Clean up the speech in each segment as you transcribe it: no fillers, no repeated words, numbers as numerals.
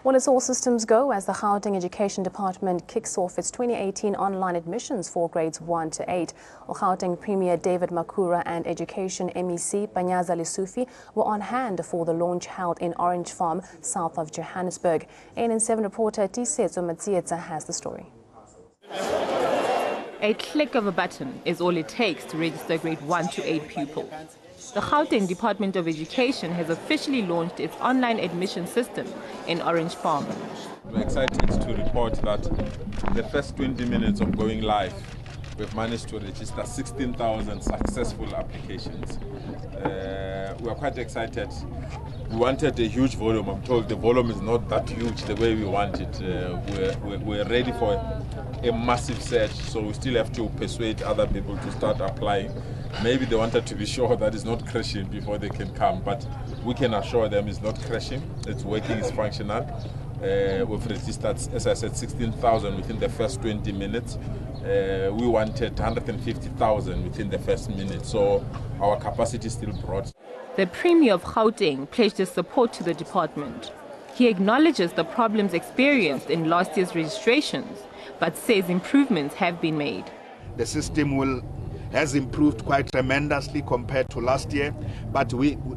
Well, it's all systems go as the Gauteng Education Department kicks off its 2018 online admissions for grades 1 to 8. Gauteng Premier David Makhura and Education MEC Panyaza Lesufi were on hand for the launch held in Orange Farm, south of Johannesburg. ANN7 reporter Tisetso Matsietsa has the story. A click of a button is all it takes to register grade 1 to 8 pupils. The Gauteng Department of Education has officially launched its online admission system in Orange Farm. We're excited to report that in the first 20 minutes of going live, we've managed to register 16,000 successful applications. We're quite excited. We wanted a huge volume. I'm told the volume is not that huge the way we want it. We're ready for a massive search, so we still have to persuade other people to start applying. Maybe they wanted to be sure that it's not crashing before they can come, but we can assure them it's not crashing, it's working, it's functional. We've registered, as I said, 16,000 within the first 20 minutes. We wanted 150,000 within the first minute, so our capacity is still broad. The Premier of Gauteng pledged his support to the department. He acknowledges the problems experienced in last year's registrations, but says improvements have been made. The system has improved quite tremendously compared to last year, but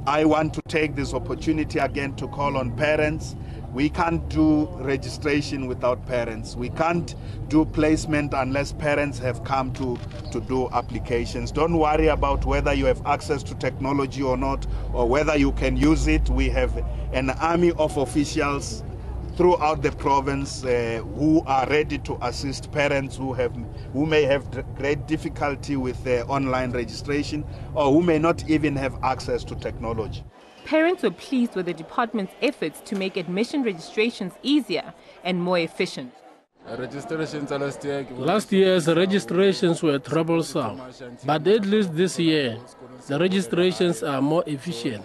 I want to take this opportunity again to call on parents. We can't do registration without parents. We can't do placement unless parents have come to do applications. Don't worry about whether you have access to technology or not, or whether you can use it. We have an army of officials throughout the province who are ready to assist parents who may have great difficulty with online registration, or who may not even have access to technology. Parents were pleased with the department's efforts to make admission registrations easier and more efficient. Last year's registrations were troublesome, but at least this year, the registrations are more efficient.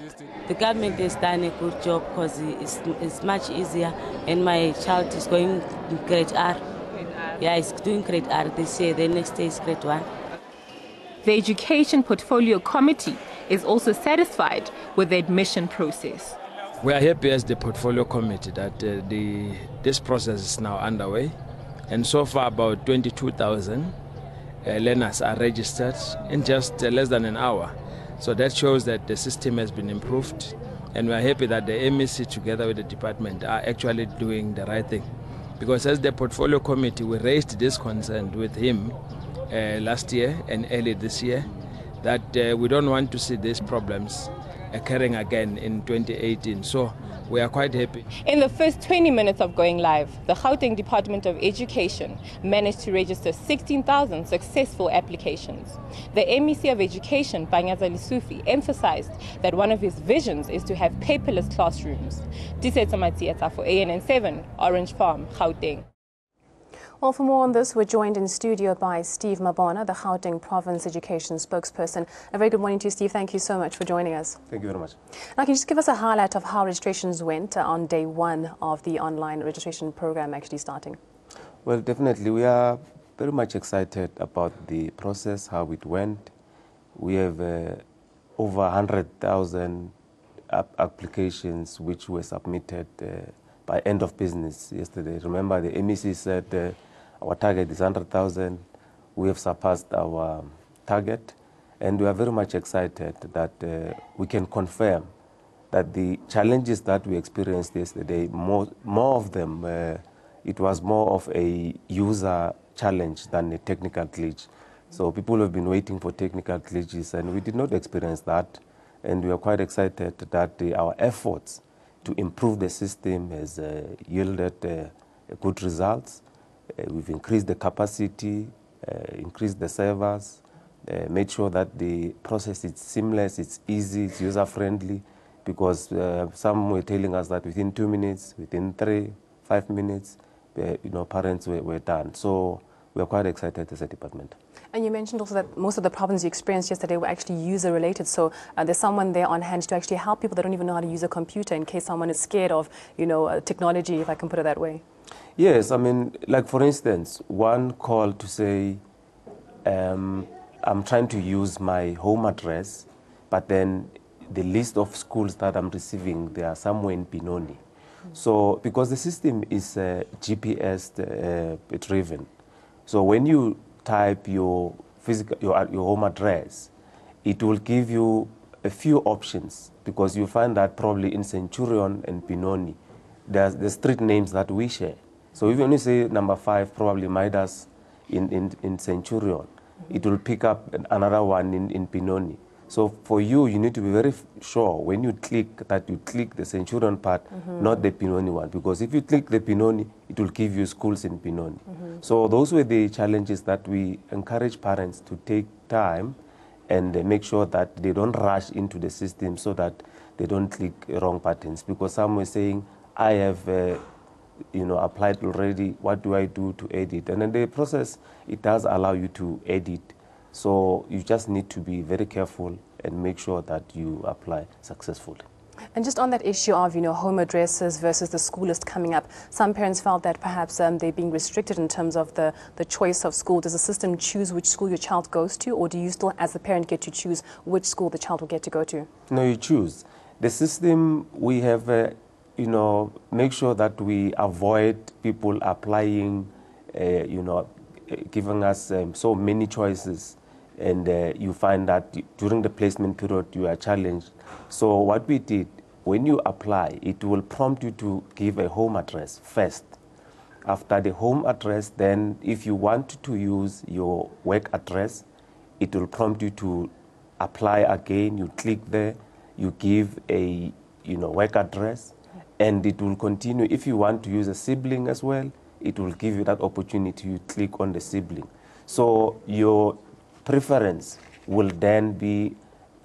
The government has done a good job because it's much easier, and my child is going grade R. Yeah, he's doing grade R this year, the next day is grade 1. The Education Portfolio Committee is also satisfied with the admission process. We are happy as the Portfolio Committee that this process is now underway, and so far about 22,000 learners are registered in just less than an hour. So that shows that the system has been improved, and we are happy that the MEC together with the department are actually doing the right thing. Because as the Portfolio Committee, we raised this concern with him last year and early this year, that we don't want to see these problems occurring again in 2018. So we are quite happy. In the first 20 minutes of going live, the Gauteng Department of Education managed to register 16,000 successful applications. The MEC of Education, Panyaza Lesufi, emphasized that one of his visions is to have paperless classrooms. Tisetso Matsietsa for ANN7, Orange Farm, Gauteng. Well, for more on this, we're joined in studio by Steve Mabona, the Gauteng Province Education spokesperson. A very good morning to you, Steve. Thank you so much for joining us. Thank you very much. Now, can you just give us a highlight of how registrations went on day 1 of the online registration program actually starting? Well, definitely. We are very much excited about the process, how it went. We have over 100,000 applications which were submitted by end of business yesterday. Remember, the MEC said our target is 100,000. We have surpassed our target, and we are very much excited that we can confirm that the challenges that we experienced yesterday, more of them, it was more of a user challenge than a technical glitch. So people have been waiting for technical glitches, and we did not experience that. And we are quite excited that our efforts to improve the system has yielded good results. We've increased the capacity, increased the servers, made sure that the process is seamless, it's easy, it's user-friendly, because some were telling us that within 2 minutes, within 3-5 minutes, parents were done. So we are quite excited as a department. And you mentioned also that most of the problems you experienced yesterday were actually user-related. So there's someone there on hand to actually help people that don't even know how to use a computer in case someone is scared of, technology, if I can put it that way. Yes, I mean, like for instance, one call to say, I'm trying to use my home address, but then the list of schools that I'm receiving, they are somewhere in Benoni. So because the system is GPS driven, so when you type your your home address, it will give you a few options, because you find that probably in Centurion and Benoni, there's the street names that we share. So if you only say number 5, probably Midas in Centurion, it will pick up another one in Benoni. So for you, you need to be very sure when you click that you click the Centurion part, not the Benoni one, because if you click the Benoni, it will give you schools in Benoni. So those were the challenges that we encourage parents to take time and make sure that they don't rush into the system so that they don't click wrong buttons. Because some were saying, I have applied already, what do I do to edit? And in the process, it does allow you to edit. So you just need to be very careful and make sure that you apply successfully. And just on that issue of, home addresses versus the school list coming up, some parents felt that perhaps they're being restricted in terms of the choice of school. Does the system choose which school your child goes to, or do you still, as a parent, get to choose which school the child will get to go to? No, you choose. The system, we have, make sure that we avoid people applying, giving us so many choices. And you find that during the placement period, you are challenged. So what we did, when you apply, it will prompt you to give a home address first. After the home address, then if you want to use your work address, it will prompt you to apply again. You click there, you give a work address, and it will continue. If you want to use a sibling as well, it will give you that opportunity. You click on the sibling. So your preference will then be,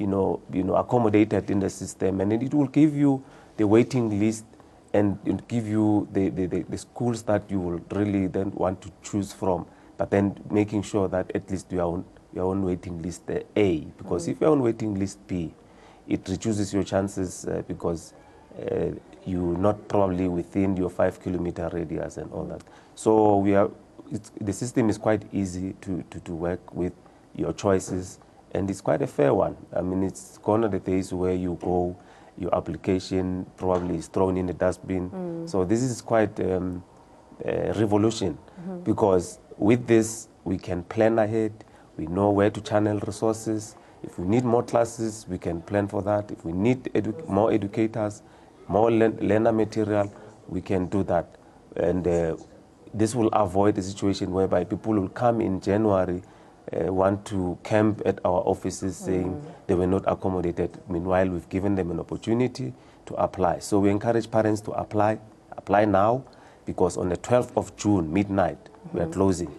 accommodated in the system, and it will give you the waiting list, and it give you the schools that you will really then want to choose from. But then making sure that at least you are on waiting list A, because if you're on waiting list B, it reduces your chances because you're not probably within your 5-kilometer radius and all that. So the system is quite easy to work with your choices, and it's quite a fair one. I mean, it's gone are the days where you go, your application probably is thrown in the dustbin. So this is quite a revolution, because with this, we can plan ahead, we know where to channel resources. If we need more classes, we can plan for that. If we need more educators, more learner material, we can do that. And this will avoid a situation whereby people will come in January, want to camp at our offices saying they were not accommodated. Meanwhile, we've given them an opportunity to apply. So we encourage parents to apply now, because on the 12th of June, midnight, we are closing.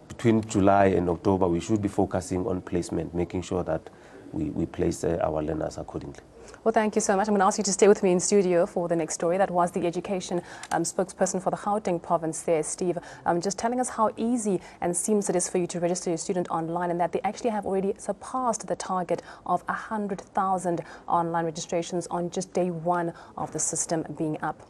Between July and October, we should be focusing on placement, making sure that we place our learners accordingly. Well, thank you so much. I'm going to ask you to stay with me in studio for the next story. That was the education spokesperson for the Gauteng province there, Steve, just telling us how easy and seamless it is for you to register your student online, and that they actually have already surpassed the target of 100,000 online registrations on just day 1 of the system being up.